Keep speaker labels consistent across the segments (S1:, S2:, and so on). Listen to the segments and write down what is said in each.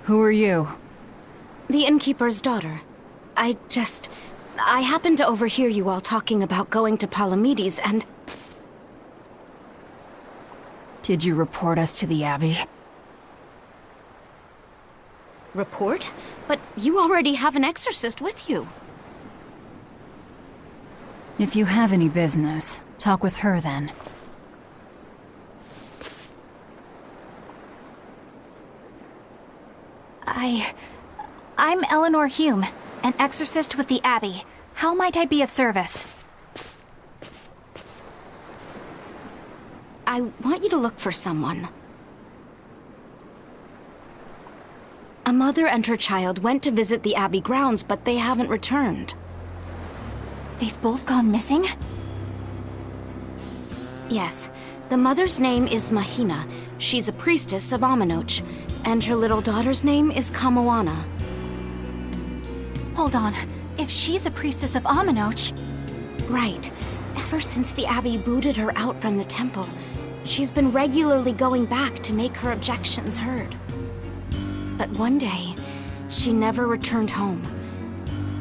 S1: Who are you?
S2: The innkeeper's daughter. I happened to overhear you all talking about going to Palamedes and...
S1: Did you report us to the Abbey?
S2: Report? But you already have an exorcist with you.
S1: If you have any business, talk with her then.
S3: I'm Eleanor Hume, an exorcist with the Abbey. How might I be of service?
S2: I want you to look for someone. A mother and her child went to visit the Abbey grounds, but they haven't returned.
S3: They've both gone missing?
S2: Yes. The mother's name is Mahina. She's a priestess of Aminoch. And her little daughter's name is Kamoana.
S3: Hold on. If she's a priestess of Aminoch...
S2: Right. Ever since the Abbey booted her out from the temple, she's been regularly going back to make her objections heard. But one day, she never returned home.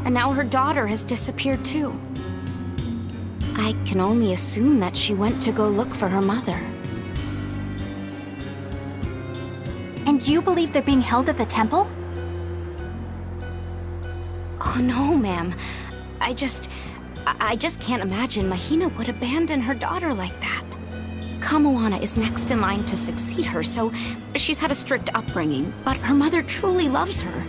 S2: And now her daughter has disappeared too. I can only assume that she went to go look for her mother.
S3: And you believe they're being held at the temple?
S2: Oh no, ma'am. I just can't imagine Mahina would abandon her daughter like that. Kamoana is next in line to succeed her, so she's had a strict upbringing, but her mother truly loves her.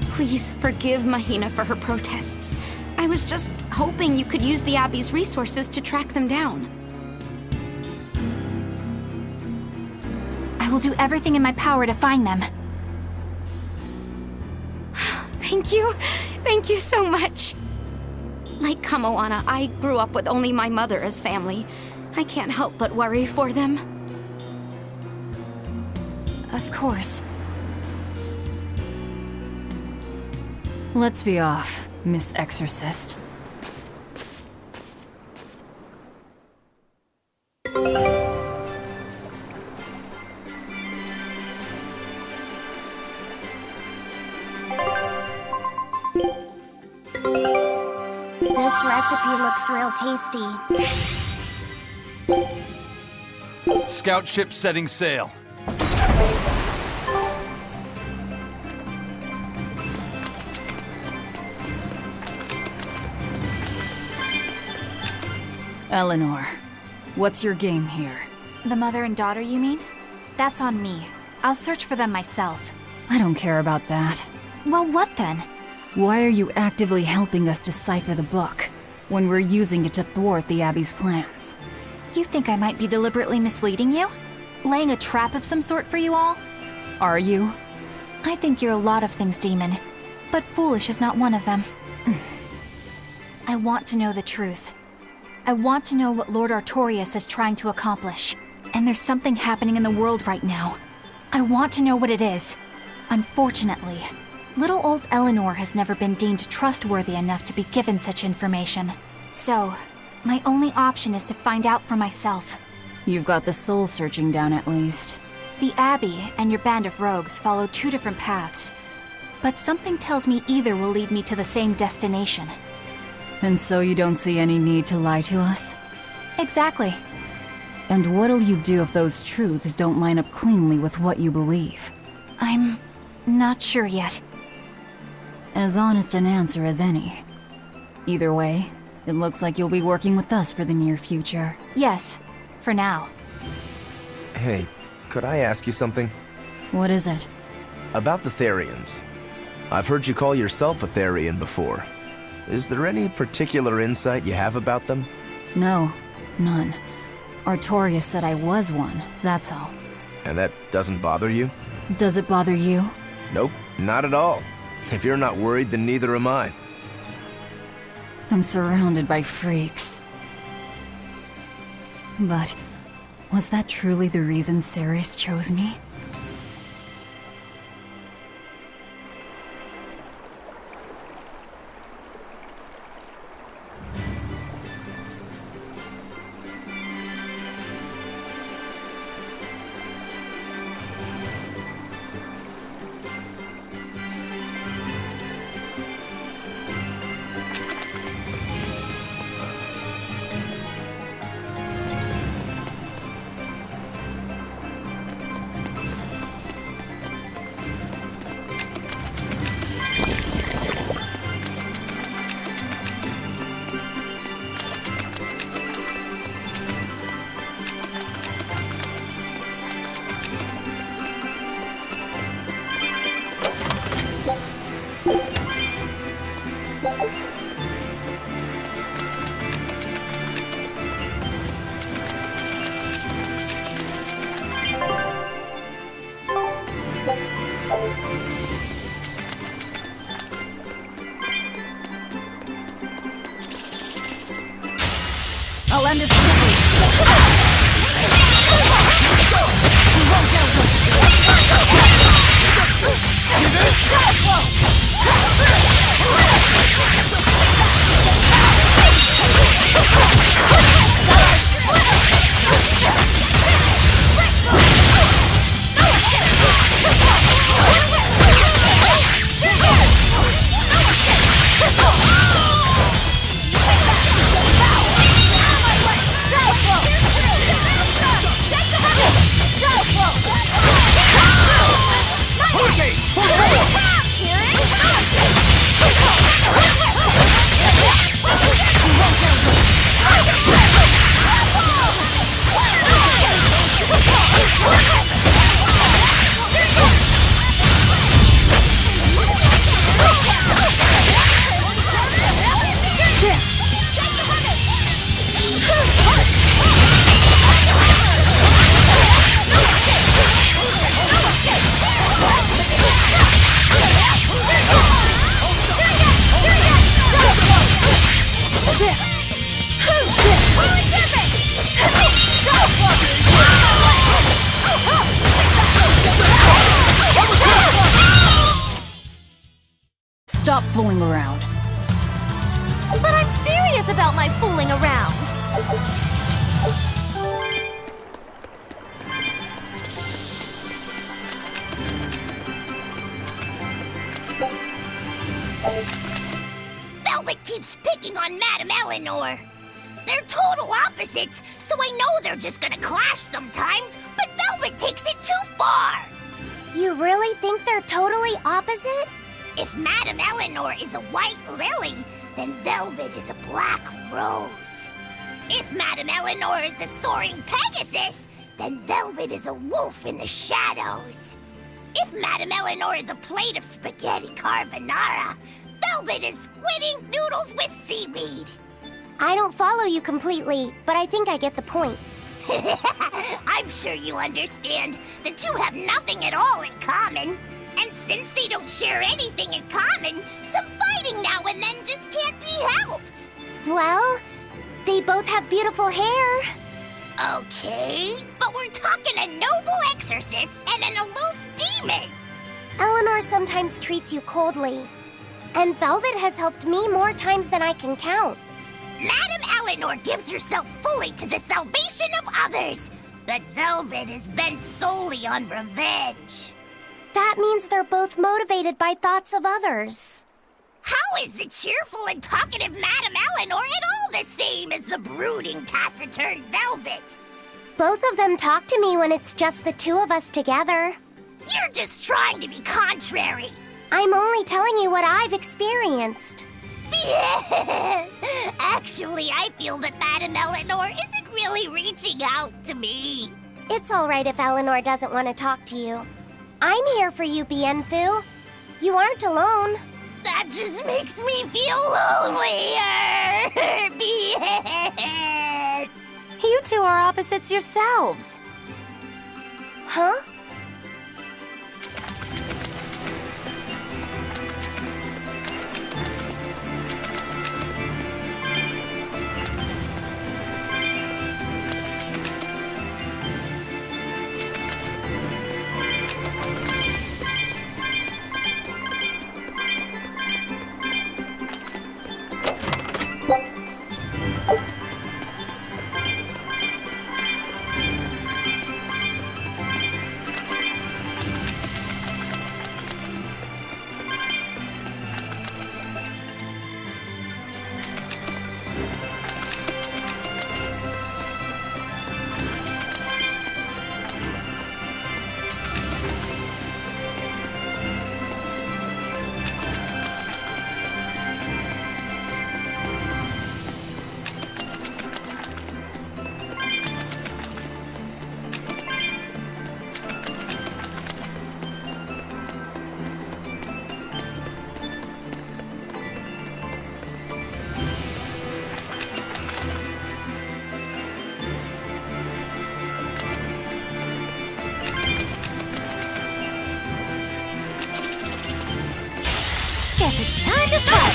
S2: Please forgive Mahina for her protests. I was just hoping you could use the Abbey's resources to track them down.
S3: I will do everything in my power to find them.
S2: Thank you. Thank you so much. Like Kamoana, I grew up with only my mother as family. I can't help but worry for them.
S3: Of course.
S1: Let's be off, Miss Exorcist.
S4: This recipe looks real tasty.
S5: Scout ship setting sail.
S1: Eleanor, what's your game here?
S3: The mother and daughter, you mean? That's on me. I'll search for them myself.
S1: I don't care about that.
S3: Well, what then?
S1: Why are you actively helping us decipher the book, when we're using it to thwart the Abbey's plans?
S3: You think I might be deliberately misleading you? Laying a trap of some sort for you all?
S1: Are you?
S3: I think you're a lot of things, Demon. But foolish is not one of them. I want to know the truth. I want to know what Lord Artorius is trying to accomplish. And there's something happening in the world right now. I want to know what it is. Unfortunately, little old Eleanor has never been deemed trustworthy enough to be given such information. So, my only option is to find out for myself.
S1: You've got the soul searching down at least.
S3: The Abbey and your band of rogues follow two different paths. But something tells me either will lead me to the same destination.
S1: And so you don't see any need to lie to us?
S3: Exactly.
S1: And what'll you do if those truths don't line up cleanly with what you believe?
S3: I'm not sure yet.
S1: As honest an answer as any. Either way, it looks like you'll be working with us for the near future.
S3: Yes, for now.
S6: Hey, could I ask you something?
S1: What is it?
S6: About the Therians. I've heard you call yourself a Therian before. Is there any particular insight you have about them?
S1: No, none. Artorius said I was one, that's all.
S6: And that doesn't bother you?
S1: Does it bother you?
S6: Nope, not at all. If you're not worried, then neither am I.
S1: I'm surrounded by freaks. But was that truly the reason Ceres chose me? I'll end this quickly. Stop fooling around.
S3: But I'm serious about my fooling around.
S4: Velvet keeps picking on Madame Eleanor. They're total opposites, so I know they're just gonna clash sometimes, but Velvet takes it too far!
S2: You really think they're totally opposite?
S4: If Madame Eleanor is a white lily, then Velvet is a black rose. If Madame Eleanor is a soaring Pegasus, then Velvet is a wolf in the shadows. If Madame Eleanor is a plate of spaghetti carbonara, Velvet is squidding noodles with seaweed.
S2: I don't follow you completely, but I think I get the point.
S4: I'm sure you understand. The two have nothing at all in common. And since they don't share anything in common, some fighting now and then just can't be helped.
S2: Well, they both have beautiful hair.
S4: Okay, but we're talking a noble exorcist and an aloof demon.
S2: Eleanor sometimes treats you coldly. And Velvet has helped me more times than I can count.
S4: Madame Eleanor gives herself fully to the salvation of others, but Velvet is bent solely on revenge.
S2: That means they're both motivated by thoughts of others.
S4: How is the cheerful and talkative Madame Eleanor at all the same as the brooding, taciturn Velvet?
S2: Both of them talk to me when it's just the two of us together.
S4: You're just trying to be contrary.
S2: I'm only telling you what I've experienced.
S4: Actually, I feel that Madame Eleanor isn't really reaching out to me.
S2: It's all right if Eleanor doesn't want to talk to you. I'm here for you, Bienfu. You aren't alone.
S4: That just makes me feel lonelier.
S3: You two are opposites yourselves.
S2: Huh?
S3: Guess it's time to fight!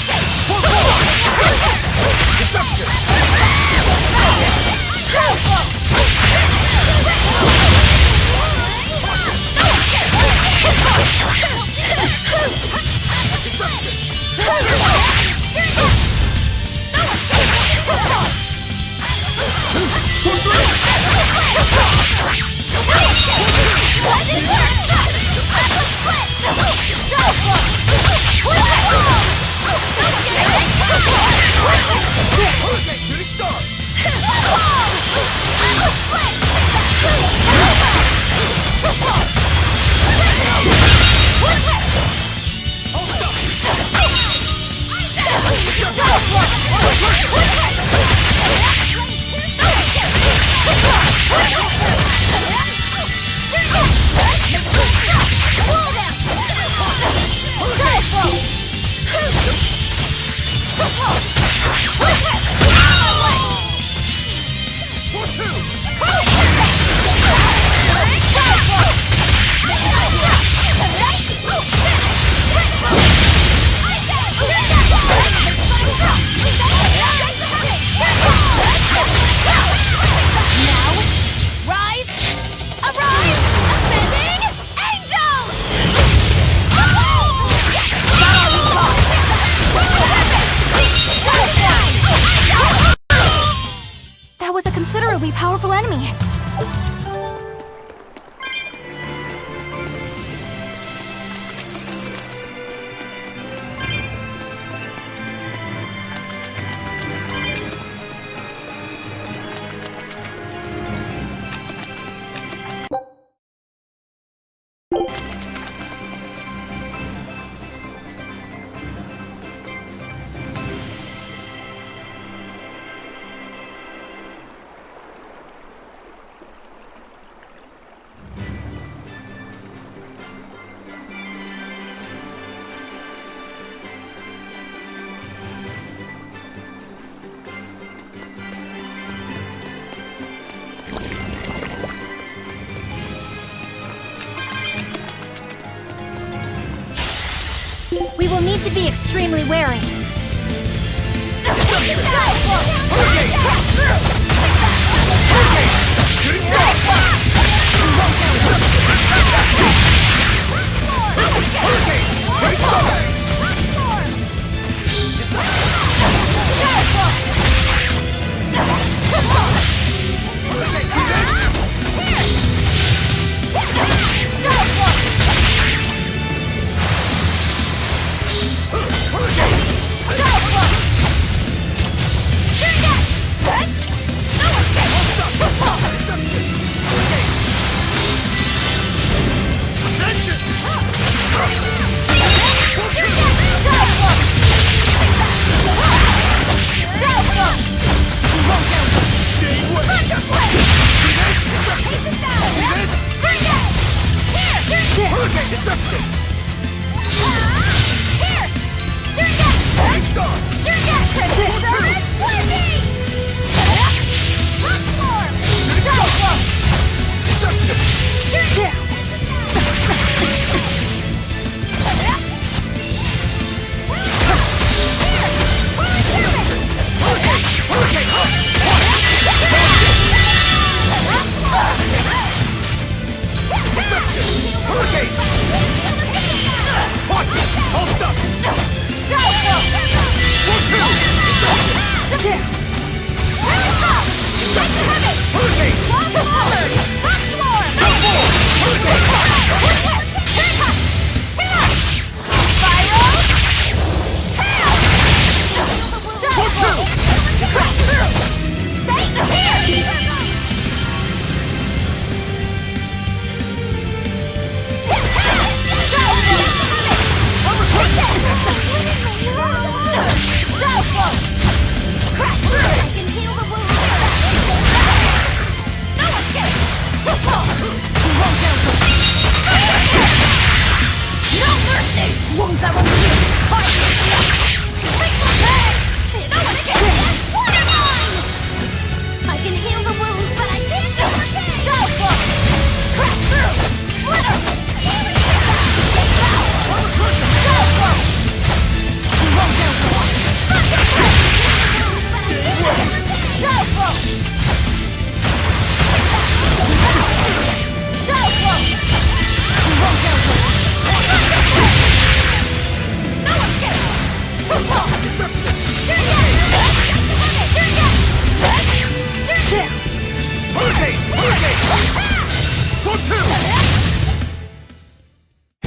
S3: was a considerably powerful enemy. We will need to be extremely wary.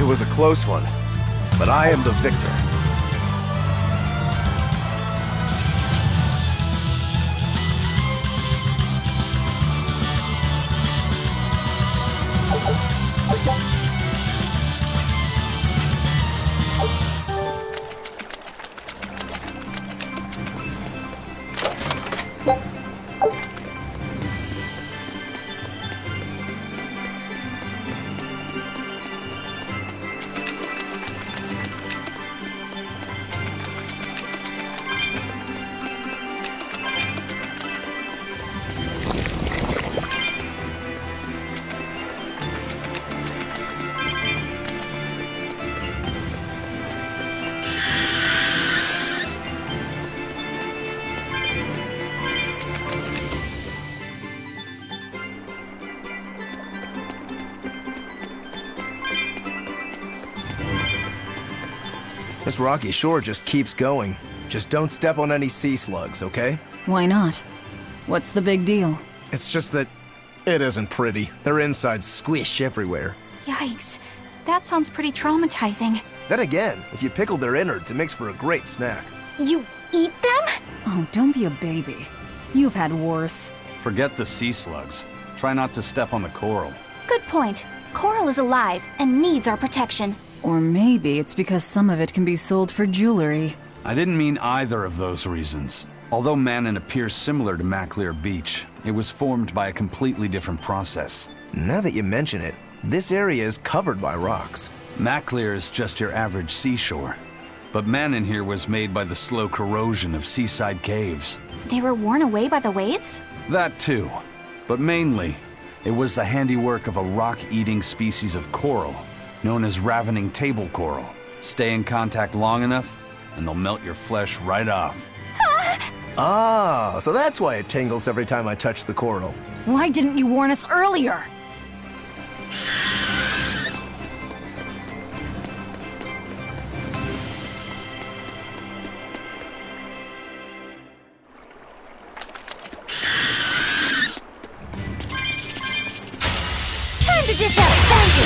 S6: It was a close one, but I am the victor. This rocky shore just keeps going. Just don't step on any sea slugs, okay?
S1: Why not? What's the big deal?
S6: It's just that it isn't pretty. Their insides squish everywhere.
S3: Yikes. That sounds pretty traumatizing.
S6: Then again, if you pickle their innards, it makes for a great snack.
S3: You eat them?
S1: Oh, don't be a baby. You've had worse.
S5: Forget the sea slugs. Try not to step on the coral.
S3: Good point. Coral is alive and needs our protection.
S1: Or maybe it's because some of it can be sold for jewelry.
S5: I didn't mean either of those reasons. Although Manon appears similar to Maclear Beach, it was formed by a completely different process.
S6: Now that you mention it, this area is covered by rocks.
S5: Maclear is just your average seashore. But Manon here was made by the slow corrosion of seaside caves.
S3: They were worn away by the waves?
S5: That too. But mainly, it was the handiwork of a rock-eating species of coral, known as ravening table coral. Stay in contact long enough, and they'll melt your flesh right off.
S6: Ah, so that's why it tingles every time I touch the coral.
S1: Why didn't you warn us earlier?
S4: Time to dish out thank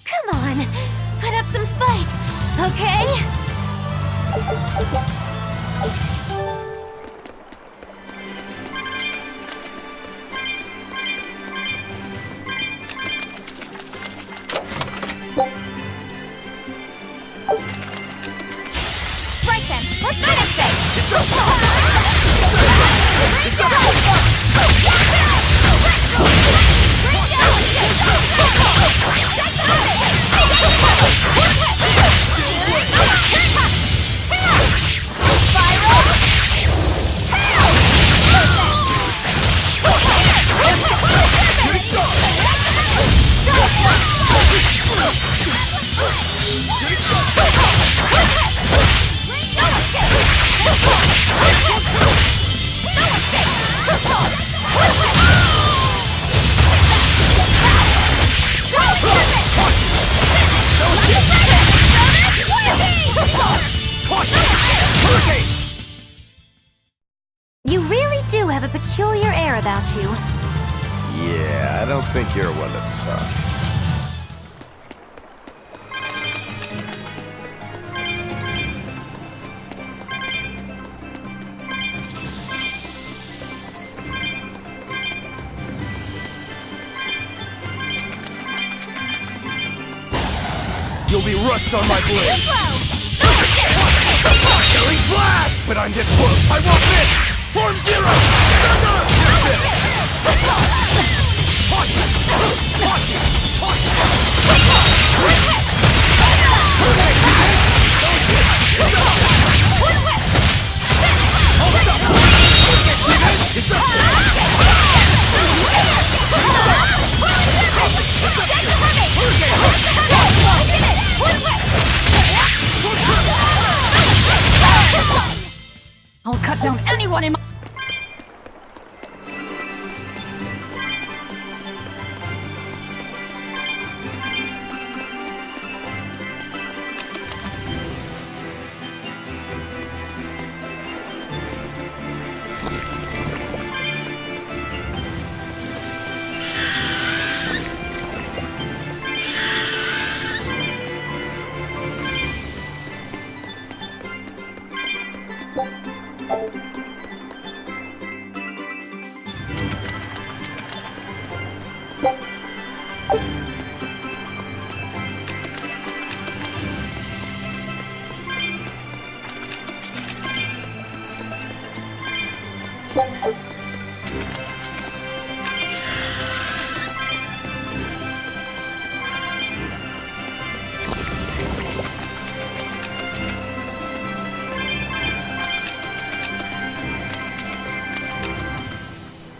S4: Come on, put up some fight, okay?
S3: Right then, let's finish this!
S2: You really do have a peculiar air about you.
S6: Yeah, I don't think you're one to talk.
S5: You'll be rust on my blade! Killing flash! But I'm this close, I won't miss! Form zero! Watch it! Watch it! Watch it!
S3: one in my...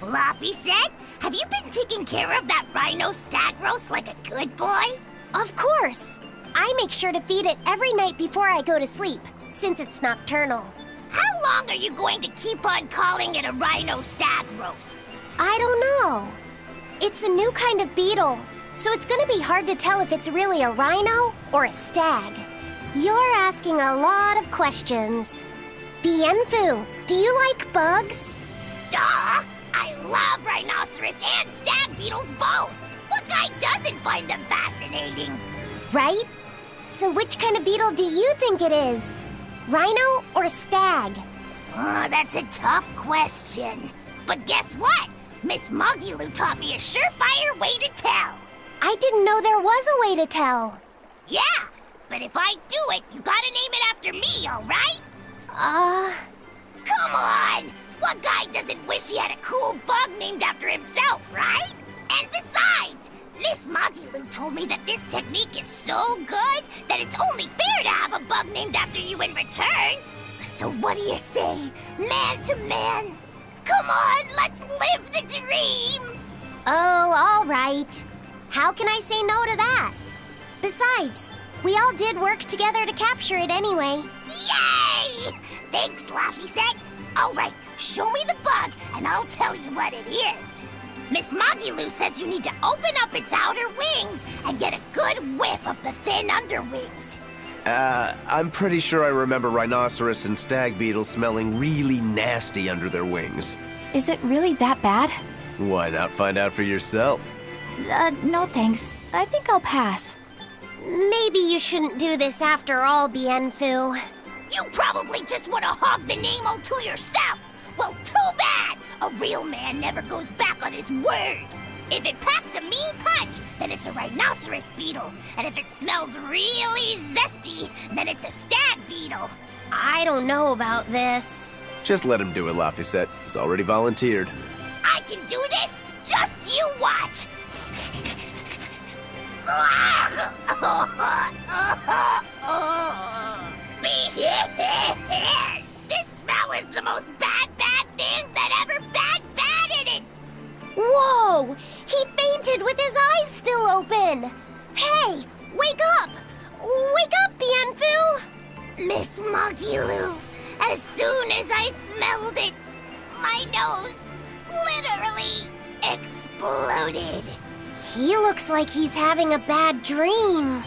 S4: Laffy said, have you been taking care of that rhino stag roast like a good boy?
S7: Of course. I make sure to feed it every night before I go to sleep, since it's nocturnal.
S4: How long are you going to keep on calling it a rhino stag roast?
S7: I don't know. It's a new kind of beetle, so it's gonna be hard to tell if it's really a rhino or a stag. You're asking a lot of questions. Bienfu, do you like bugs?
S4: Duh! I love rhinoceros and stag beetles both! What guy doesn't find them fascinating?
S7: Right? So which kind of beetle do you think it is? Rhino or stag?
S4: Oh, that's a tough question. But guess what? Miss Mogulu taught me a surefire way to tell.
S7: I didn't know there was a way to tell.
S4: Yeah, but if I do it, you gotta name it after me, alright? Come on! What guy doesn't wish he had a cool bug named after himself, right? And besides, Miss Mogulu told me that this technique is so good that it's only fair to have a bug named after you in return. So what do you say, man to man? Come on, let's live the dream!
S7: Oh, all right. How can I say no to that? Besides, we all did work together to capture it anyway.
S4: Yay! Thanks, Laffy said. All right, show me the bug and I'll tell you what it is. Miss Mogulu says you need to open up its outer wings and get a good whiff of the thin underwings.
S6: I'm pretty sure I remember rhinoceros and stag beetles smelling really nasty under their wings.
S3: Is it really that bad?
S6: Why not find out for yourself?
S3: No thanks. I think I'll pass.
S7: Maybe you shouldn't do this after all, Bienfu.
S4: You probably just want to hog the name all to yourself. Well, too bad! A real man never goes back on his word. If it packs a mean punch, then it's a rhinoceros beetle. And if it smells really zesty, then it's a stag beetle.
S7: I don't know about this.
S6: Just let him do it, Laphicet. He's already volunteered.
S4: I can do this! Just you watch! This smell is the most bad thing that ever bad it!
S7: Whoa! He fainted with his eyes still open! Hey! Wake up! Wake up, Bienfu!
S4: Miss Mogulu, as soon as I smelled it, my nose literally exploded.
S7: He looks like he's having a bad dream.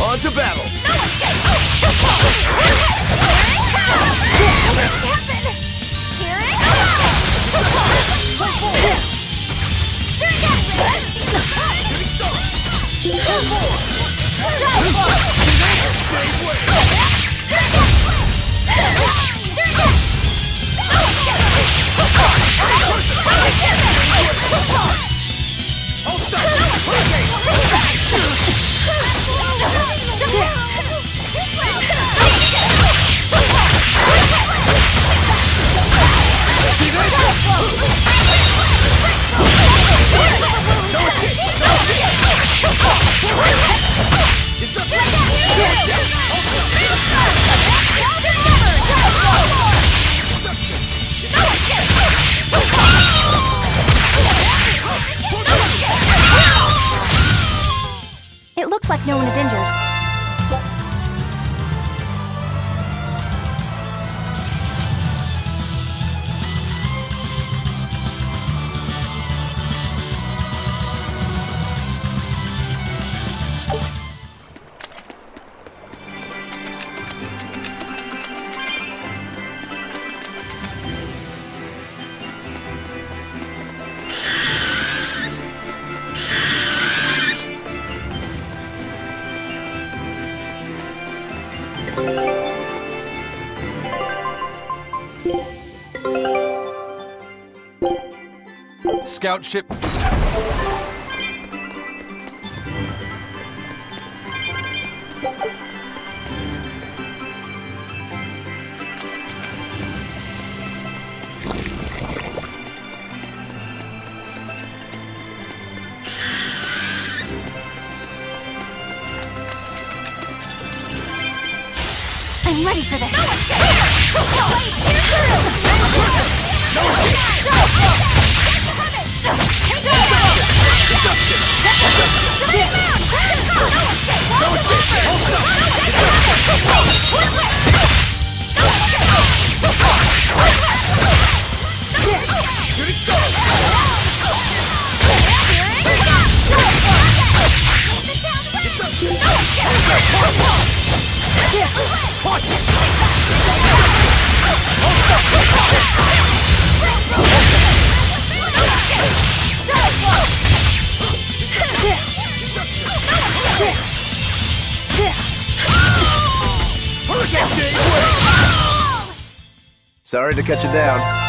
S6: On to battle!
S4: No escape!
S3: It looks like no one is injured.
S5: Scout ship.
S3: I'm ready for this.
S6: Sorry to cut you down.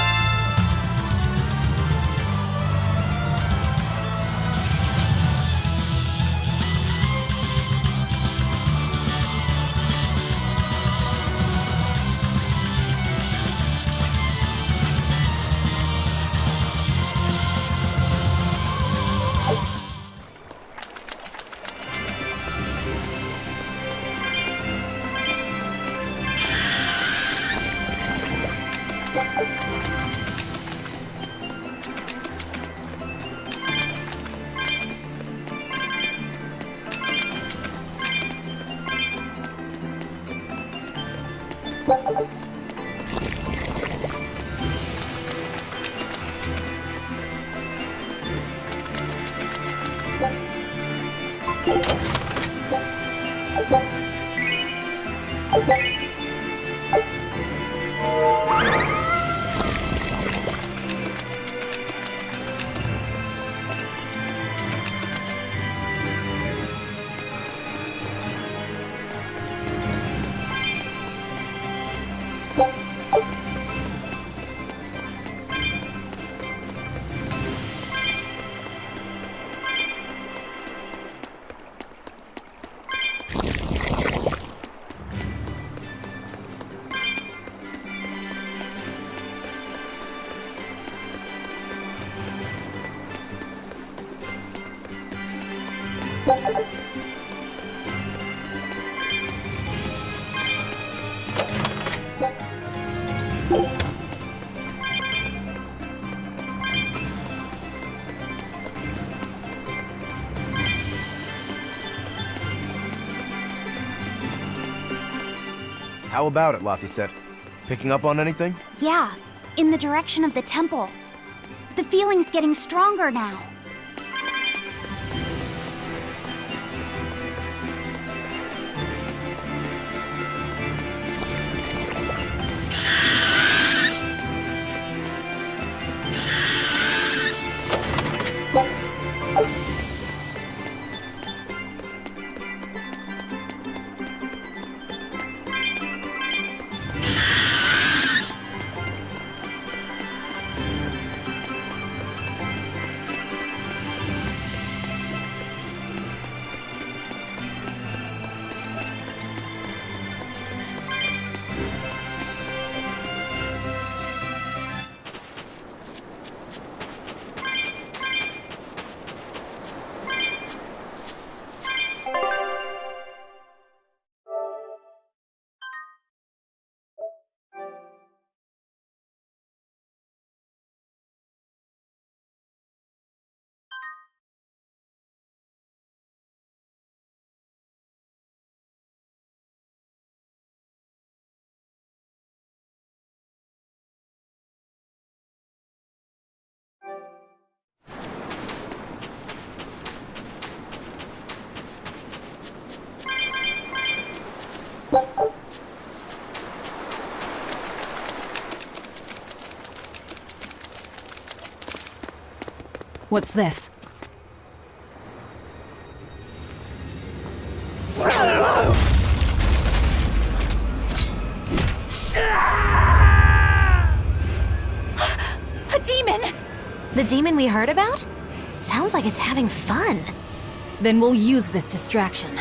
S6: How about it, Laphicet? Picking up on anything?
S2: Yeah, in the direction of the temple. The feeling's getting stronger now.
S1: What's this?
S3: A demon!
S2: The demon we heard about? Sounds like it's having fun.
S1: Then we'll use this distraction.